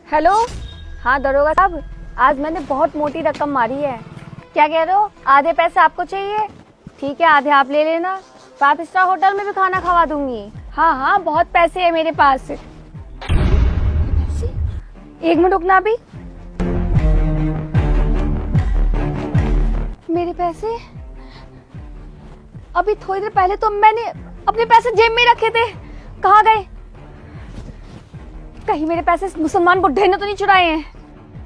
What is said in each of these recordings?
Hello. हाँ दरोगा साहब, आज मैंने बहुत मोटी रकम मारी है। क्या कह रहे हो? आधे पैसे आपको चाहिए? ठीक है, आधे आप ले लेना। 5 स्टार होटल में भी खाना खवा दूंगी। हाँ हाँ, बहुत पैसे है मेरे पास। पैसे? 1 मिनट रुकना अभी। मेरे पैसे? अभी थोड़ी देर पहले तो मैंने अपने पैसे जेब में रखे थे, कहाँ गए? कहीं मेरे पैसे मुसलमान बुड्ढे ने तो नहीं चुराए हैं?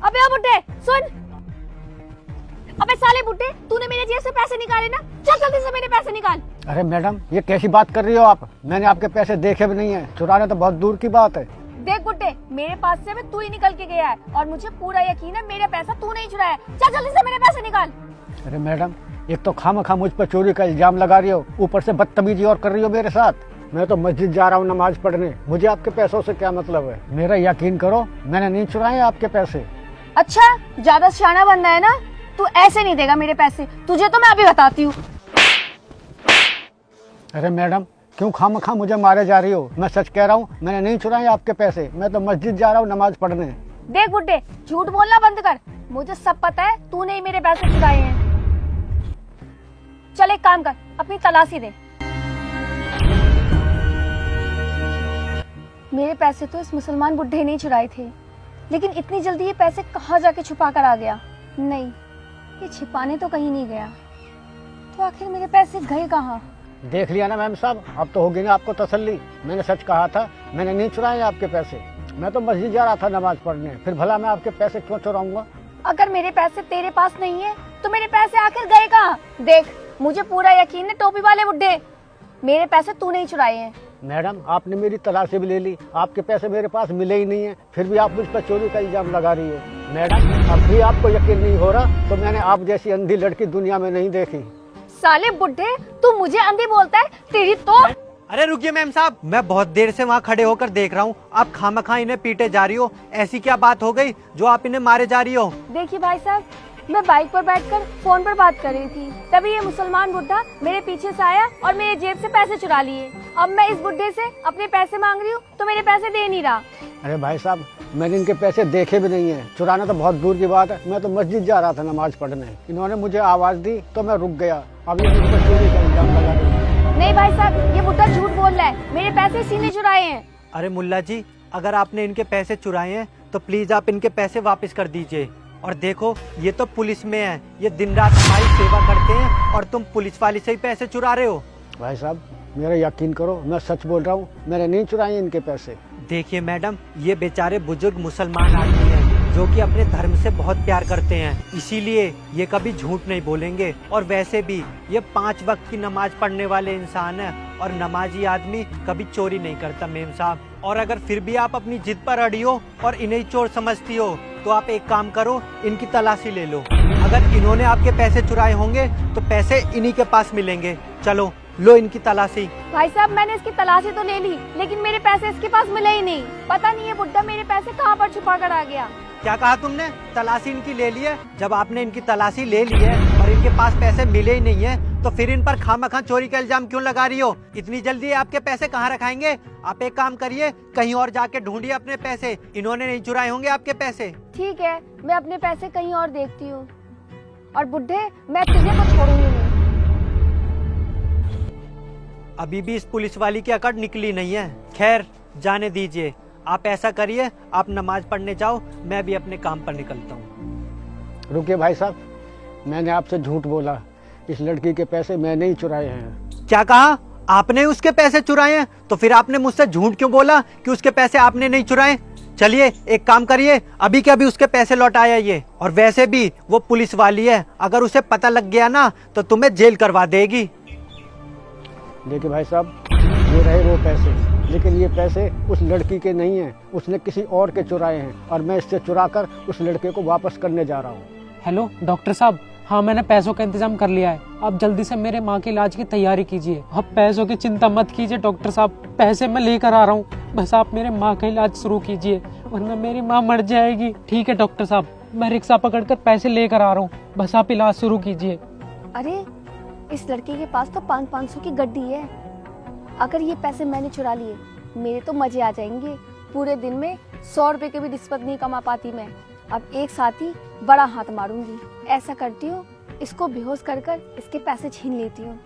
अबे ओ बुड्ढे सुन! अबे साले बुड्ढे, तूने मेरे जेब से पैसे निकाले ना? चल जल्दी से मेरे पैसे निकाल। अरे मैडम, ये कैसी बात कर रही हो आप? मैंने आपके पैसे देखे भी नहीं है, चुराना तो बहुत दूर की बात है। देख बुड्ढे, मेरे पास से भी तू ही निकल के गया है और मुझे पूरा यकीन है मेरा पैसा तू नहीं चुराया। चल जल्दी से मेरे पैसे निकाल। अरे मैडम, एक तो खामखा मुझ पर चोरी का इल्जाम लगा रही हो, ऊपर से बदतमीजी और कर रही हो मेरे साथ। मैं तो मस्जिद जा रहा हूँ नमाज पढ़ने, मुझे आपके पैसों से क्या मतलब है? मेरा यकीन करो, मैंने नहीं चुराए आपके पैसे। अच्छा, ज्यादा शाना बनना है ना? तू ऐसे नहीं देगा मेरे पैसे, तुझे तो मैं अभी बताती हूँ। अरे मैडम, क्यों खामखा मुझे मारे जा रही हो? मैं सच कह रहा हूँ, मैंने नहीं चुराए आपके पैसे। मैं तो मस्जिद जा रहा हूँ नमाज पढ़ने। देख बुड्ढे, झूठ बोलना बंद कर। मुझे सब पता है तूने ही मेरे पैसे चुराए हैं। चल एक काम कर, अपनी तलाशी दे। मेरे पैसे तो इस मुसलमान बुड्ढे ने ही चुराए थे, लेकिन इतनी जल्दी ये पैसे कहाँ जाके छुपा कर आ गया? नहीं, ये छिपाने तो कहीं नहीं गया। तो आखिर मेरे पैसे गए कहाँ? देख लिया ना मैम साहब, अब तो होगी ना आपको तसल्ली। मैंने सच कहा था, मैंने नहीं चुराए आपके पैसे। मैं तो मस्जिद जा रहा था नमाज पढ़ने, फिर भला मैं आपके पैसे क्यों चुराऊंगा? अगर मेरे पैसे तेरे पास नहीं है तो मेरे पैसे आखिर गए कहाँ? देख, मुझे पूरा यकीन है टोपी वाले बुड्ढे, मेरे पैसे तू नहीं चुराए हैं। मैडम, आपने मेरी तलाशी भी ले ली, आपके पैसे मेरे पास मिले ही नहीं है, फिर भी आप मुझ पर चोरी का इल्जाम लगा रही हो। मैडम, अब भी आपको यकीन नहीं हो रहा तो मैंने आप जैसी अंधी लड़की दुनिया में नहीं देखी। साले बुड्ढे, तू मुझे अंधी बोलता है? तेरी तो। अरे रुकिए मैम साहब, मैं बहुत देर से वहाँ खड़े होकर देख रहा हूँ, आप खामखा इन्हें पीटे जा रही हो। ऐसी क्या बात हो गई जो आप इन्हें मारे जा रही हो? देखिए भाई साहब, मैं बाइक पर बैठकर फोन पर बात कर रही थी, तभी ये मुसलमान बुड्ढा मेरे पीछे से आया और मेरे जेब से पैसे चुरा लिए। अब मैं इस बुड्ढे से अपने पैसे मांग रही हूँ तो मेरे पैसे दे नहीं रहा। अरे भाई साहब, मैंने इनके पैसे देखे भी नहीं है, चुराना तो बहुत दूर की बात है। मैं तो मस्जिद जा रहा था नमाज पढ़ने, इन्होंने मुझे आवाज दी तो मैं रुक गया। अब ये मुझ पर चोरी का इल्जाम लगा रही है। नहीं भाई साहब, ये बुड्ढा झूठ बोल रहा है, मेरे पैसे इसी ने चुराए हैं। अरे मुल्ला जी, अगर आपने इनके पैसे चुराए हैं तो प्लीज आप इनके पैसे वापस कर दीजिए। और देखो, ये तो पुलिस में है, ये दिन रात हमारी सेवा करते हैं और तुम पुलिस वाले से ही पैसे चुरा रहे हो। भाई साहब, मेरा यकीन करो, मैं सच बोल रहा हूँ, मैंने नहीं चुराए इनके पैसे। देखिए मैडम, ये बेचारे बुजुर्ग मुसलमान आदमी हैं जो कि अपने धर्म से बहुत प्यार करते हैं, इसीलिए ये कभी झूठ नहीं बोलेंगे। और वैसे भी ये 5 वक्त की नमाज पढ़ने वाले इंसान है और नमाजी आदमी कभी चोरी नहीं करता मेम साहब। और अगर फिर भी आप अपनी जिद पर अड़ी हो और इन्हें चोर समझती हो तो आप एक काम करो, इनकी तलाशी ले लो। अगर इन्होंने आपके पैसे चुराए होंगे तो पैसे इन्हीं के पास मिलेंगे। चलो लो इनकी तलाशी। भाई साहब, मैंने इसकी तलाशी तो ले ली, लेकिन मेरे पैसे इसके पास मिले ही नहीं। पता नहीं ये बुड्ढा मेरे पैसे कहाँ पर छुपा कर आ गया। क्या कहा तुमने? तलाशी इनकी ले ली है? जब आपने इनकी तलाशी ले ली है और इनके पास पैसे मिले ही नहीं है तो फिर इन पर खामखा चोरी का इल्जाम क्यों लगा रही हो? इतनी जल्दी आपके पैसे कहाँ रखाएंगे? आप एक काम करिए, कहीं और जाके ढूंढिए अपने पैसे, इन्होंने नहीं चुराए होंगे आपके पैसे। ठीक है, मैं अपने पैसे कहीं और देखती हूँ। और बुड्ढे, मैं तुझे तो छोड़ूंगी नहीं। अभी भी इस पुलिस वाली की अकड़ निकली नहीं है। खैर, जाने दीजिए। आप ऐसा करिए, आप नमाज पढ़ने जाओ, मैं भी अपने काम पर निकलता हूँ। रुकिए भाई साहब, मैंने आपसे झूठ बोला, इस लड़की के पैसे मैंने ही चुराए हैं। क्या कहा? आपने उसके पैसे चुराए हैं? तो फिर आपने मुझसे झूठ क्यों बोला कि उसके पैसे आपने नहीं चुराए? चलिए एक काम करिए, अभी के अभी उसके पैसे लौटाया ये। और वैसे भी वो पुलिस वाली है, अगर उसे पता लग गया ना तो तुम्हें जेल करवा देगी। देखिए भाई साहब, ये रहे वो पैसे, लेकिन ये पैसे उस लड़की के नहीं हैं, उसने किसी और के चुराए हैं और मैं इससे चुराकर उस लड़के को वापस करने जा रहा हूँ। हेलो डॉक्टर साहब, हाँ मैंने पैसों का इंतजाम कर लिया है, आप जल्दी से मेरे माँ के इलाज की तैयारी कीजिए। आप पैसों की चिंता मत कीजिए डॉक्टर साहब, पैसे मैं लेकर आ रहा हूँ, बस आप मेरे माँ का इलाज शुरू कीजिए वरना मेरी माँ मर जाएगी। ठीक है डॉक्टर साहब, मैं रिक्शा पकड़कर पैसे लेकर आ रहा हूँ, बस आप इलाज शुरू कीजिए। अरे, इस लड़के के पास तो 500 की गड्डी है। अगर ये पैसे मैंने चुरा लिए, मेरे तो मजे आ जाएंगे। पूरे दिन में 100 रुपए की भी रिश्वत नहीं कमा पाती मैं। अब एक साथ ही बड़ा हाथ मारूंगी। ऐसा करती हूँ, इसको बेहोश कर कर इसके पैसे छीन लेती हूँ।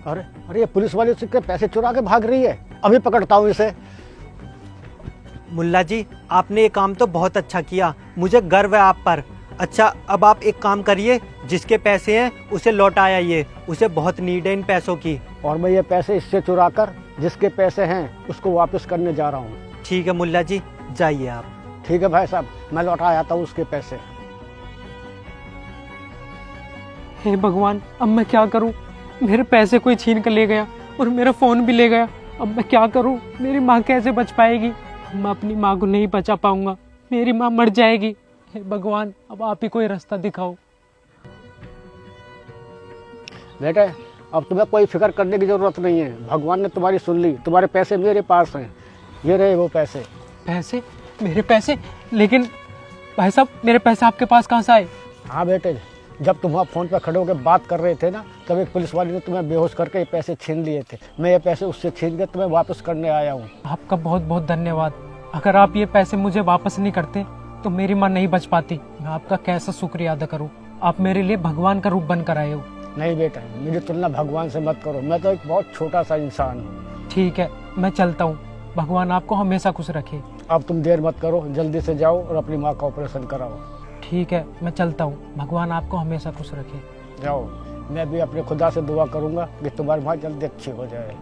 अरे अरे, ये पुलिस वाली उसके पैसे चुरा के भाग रही है। अभी पकड़ता हूँ इसे। मुल्ला जी, आपने ये काम तो बहुत अच्छा किया, मुझे गर्व है आप पर। अच्छा, अब आप एक काम करिए, जिसके पैसे हैं उसे लौटा आइए, उसे बहुत नीड है इन पैसों की। और मैं ये पैसे इससे चुरा कर जिसके पैसे हैं उसको वापस करने जा रहा हूँ। ठीक है मुल्ला जी, जाइए आप। ठीक है भाई साहब, मैं लौटा आता हूँ उसके पैसे। हे भगवान, अब मैं क्या करूं? मेरे पैसे कोई छीन कर ले गया और मेरा फोन भी ले गया। अब मैं क्या करूं? मेरी माँ कैसे बच पाएगी? मैं अपनी माँ को नहीं बचा पाऊंगा, मेरी माँ मर जाएगी। हे भगवान, अब आप ही कोई रास्ता दिखाओ। बेटे, अब तुम्हें कोई फिक्र करने की जरूरत नहीं है। भगवान ने तुम्हारी सुन ली। तुम्हारे पैसे मेरे पास हैं। ये रहे वो पैसे। पैसे? मेरे पैसे? लेकिन भाई साहब, मेरे पैसे आपके पास कहाँ से आए? हाँ बेटे, जब तुम वहाँ फ़ोन पर खड़े होकर बात कर रहे थे ना, तब एक पुलिस वाले ने तुम्हें बेहोश करके ये पैसे छीन लिए थे। मैं ये पैसे उससे छीन के तुम्हें वापस करने आया हूँ। आपका बहुत बहुत धन्यवाद। अगर आप ये पैसे मुझे वापस नहीं करते तो मेरी माँ नहीं बच पाती। मैं आपका कैसा शुक्रिया अदा करूँ? आप मेरे लिए भगवान का रूप बनकर आए हो। नहीं बेटा, मेरी तुलना भगवान से मत करो। मैं तो एक बहुत छोटा सा इंसान हूँ। ठीक है, मैं चलता हूँ। भगवान आपको हमेशा खुश रखे। अब तुम देर मत करो, जल्दी से जाओ और अपनी माँ का ऑपरेशन कराओ। ठीक है, मैं चलता हूँ। भगवान आपको हमेशा खुश रखे। जाओ। मैं भी अपने खुदा से दुआ करूँगा कि तुम्हारी माँ जल्दी अच्छी हो जाए।